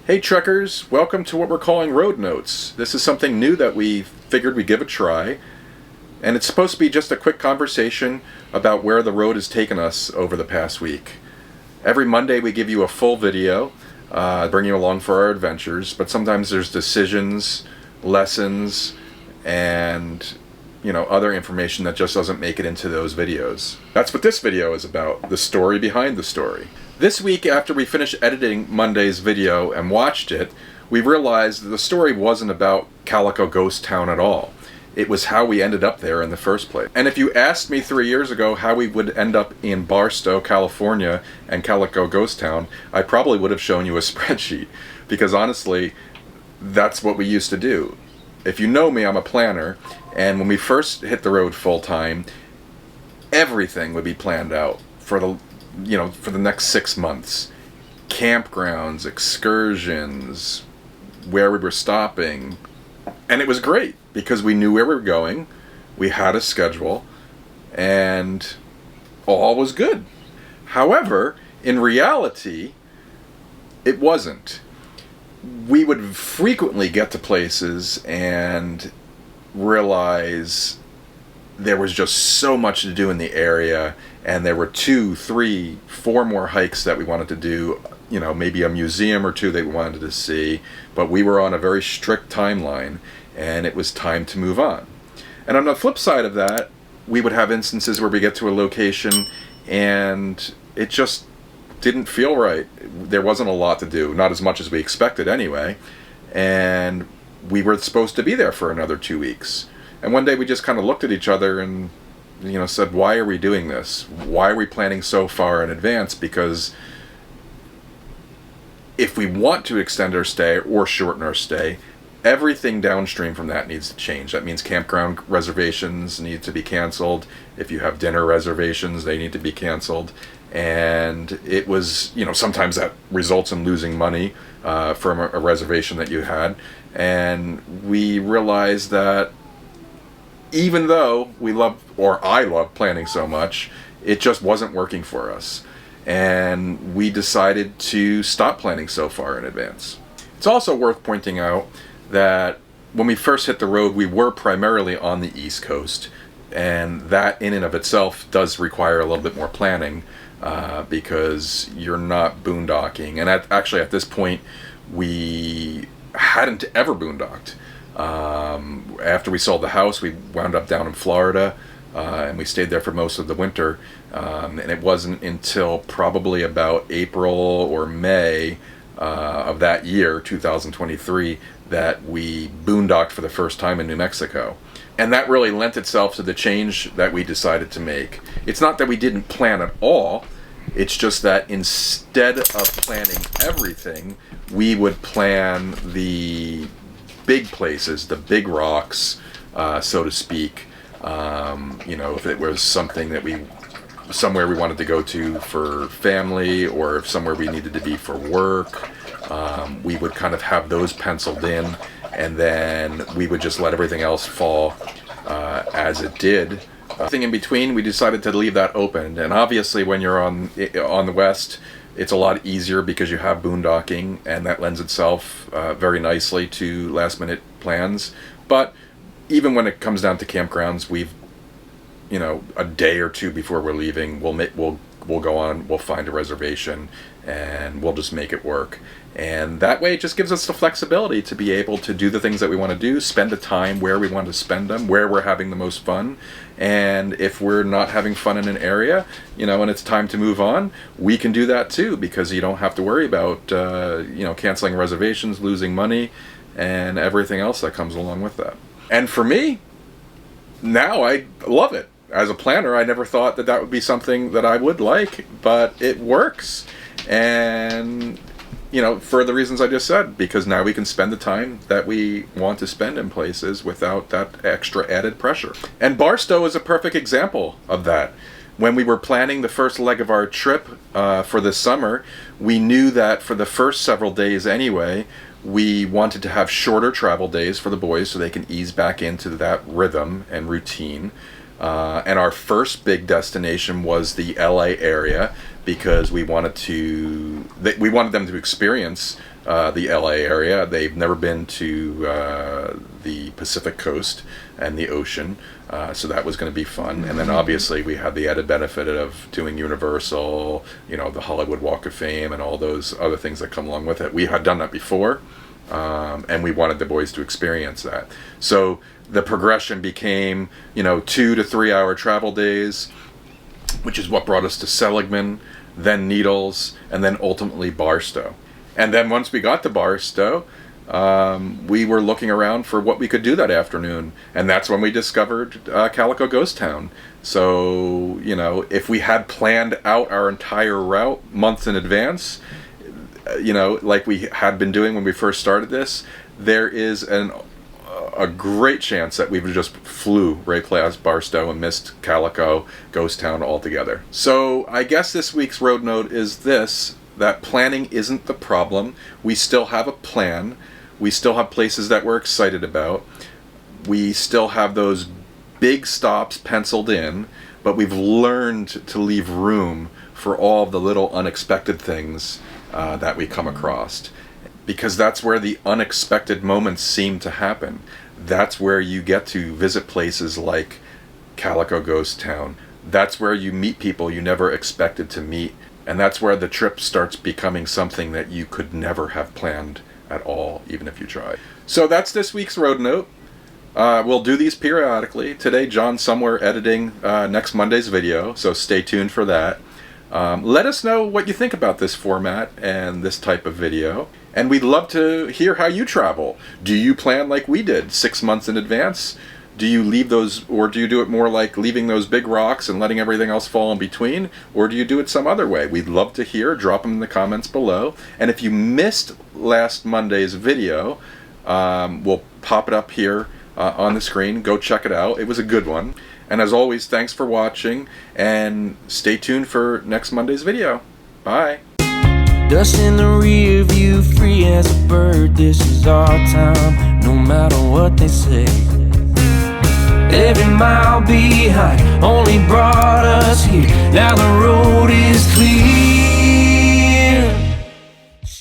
Hey Trekkers, welcome to what we're calling Road Notes. This is something new that we figured we'd give a try, and it's supposed to be just a quick conversation about where the road has taken us over the past week. Every Monday we give you a full video, bring you along for our adventures, but sometimes there's decisions, lessons, and other information that just doesn't make it into those videos. That's what this video is about, the story behind the story. This week, after we finished editing Monday's video and watched it, we realized that the story wasn't about Calico Ghost Town at all. It was how we ended up there in the first place. And if you asked me 3 years ago how we would end up in Barstow, California and Calico Ghost Town, I probably would have shown you a spreadsheet. Because honestly, that's what we used to do. If you know me, I'm a planner, and when we first hit the road full time, everything would be planned out for the next 6 months. Campgrounds, excursions, where we were stopping. And it was great because we knew where we were going, we had a schedule, and all was good. However, in reality, it wasn't. We would frequently get to places and realize there was just so much to do in the area, and there were 2, 3, 4 more hikes that we wanted to do, maybe a museum or two that we wanted to see, but we were on a very strict timeline, and it was time to move on. And on the flip side of that, we would have instances where we get to a location and it just didn't feel right. There wasn't a lot to do, not as much as we expected anyway, and we were supposed to be there for another 2 weeks. And one day we just kind of looked at each other and said, why are we doing this? Why are we planning so far in advance? Because if we want to extend our stay or shorten our stay, everything downstream from that needs to change. That means campground reservations need to be canceled. If you have dinner reservations, they need to be canceled. And it was, sometimes that results in losing money from a reservation that you had. And we realized that even though I love planning so much, it just wasn't working for us. And we decided to stop planning so far in advance. It's also worth pointing out that when we first hit the road, we were primarily on the East Coast. And that in and of itself does require a little bit more planning because you're not boondocking. And actually at this point, we hadn't ever boondocked. After we sold the house, we wound up down in Florida, and we stayed there for most of the winter. And it wasn't until probably about April or May of that year, 2023, that we boondocked for the first time in New Mexico. And that really lent itself to the change that we decided to make. It's not that we didn't plan at all. It's just that instead of planning everything, we would plan the big places, the big rocks, so to speak. If it was somewhere we wanted to go to for family, or if somewhere we needed to be for work, we would kind of have those penciled in, and then we would just let everything else fall as it did. Everything in between, we decided to leave that open. And obviously when you're on the west, it's a lot easier because you have boondocking, and that lends itself very nicely to last minute plans. But even when it comes down to campgrounds, we've a day or two before we're leaving, we'll go on, we'll find a reservation, and we'll just make it work. And that way it just gives us the flexibility to be able to do the things that we want to do, spend the time where we want to spend them, where we're having the most fun. And if we're not having fun in an area, and it's time to move on, we can do that too, because you don't have to worry about canceling reservations, losing money, and everything else that comes along with that. And for me, now I love it. As a planner, I never thought that would be something that I would like, but it works. And for the reasons I just said, because now we can spend the time that we want to spend in places without that extra added pressure. And Barstow is a perfect example of that. When we were planning the first leg of our trip for this summer, we knew that for the first several days anyway, we wanted to have shorter travel days for the boys so they can ease back into that rhythm and routine. And our first big destination was the LA area, because we wanted them to experience the LA area. They've never been to the Pacific coast and the ocean, so that was going to be fun. And then obviously we had the added benefit of doing Universal, the Hollywood Walk of Fame and all those other things that come along with it. We had done that before, and we wanted the boys to experience that. So the progression became 2 to 3 hour travel days, which is what brought us to Seligman, then Needles, and then ultimately Barstow. And then once we got to Barstow, we were looking around for what we could do that afternoon, and that's when we discovered Calico Ghost Town. So, if we had planned out our entire route months in advance, like we had been doing when we first started this, there is a great chance that we would just flew right past Barstow and missed Calico Ghost Town altogether. So I guess this week's road note is this: that planning isn't the problem. We still have a plan. We still have places that we're excited about. We still have those big stops penciled in, but we've learned to leave room for all the little unexpected things that we come across. Because that's where the unexpected moments seem to happen. That's where you get to visit places like Calico Ghost Town. That's where you meet people you never expected to meet. And that's where the trip starts becoming something that you could never have planned at all, even if you tried. So that's this week's road note. We'll do these periodically. Today, John's somewhere editing next Monday's video, so stay tuned for that. Let us know what you think about this format and this type of video. And we'd love to hear how you travel. Do you plan like we did, 6 months in advance? Do you leave those, or do you do it more like leaving those big rocks and letting everything else fall in between? Or do you do it some other way? We'd love to hear. Drop them in the comments below. And if you missed last Monday's video, we'll pop it up here on the screen. Go check it out. It was a good one. And as always, thanks for watching, and stay tuned for next Monday's video. Bye. Dust in the rear view, free as a bird. This is our time, no matter what they say. Every mile behind only brought us here. Now the road is clear.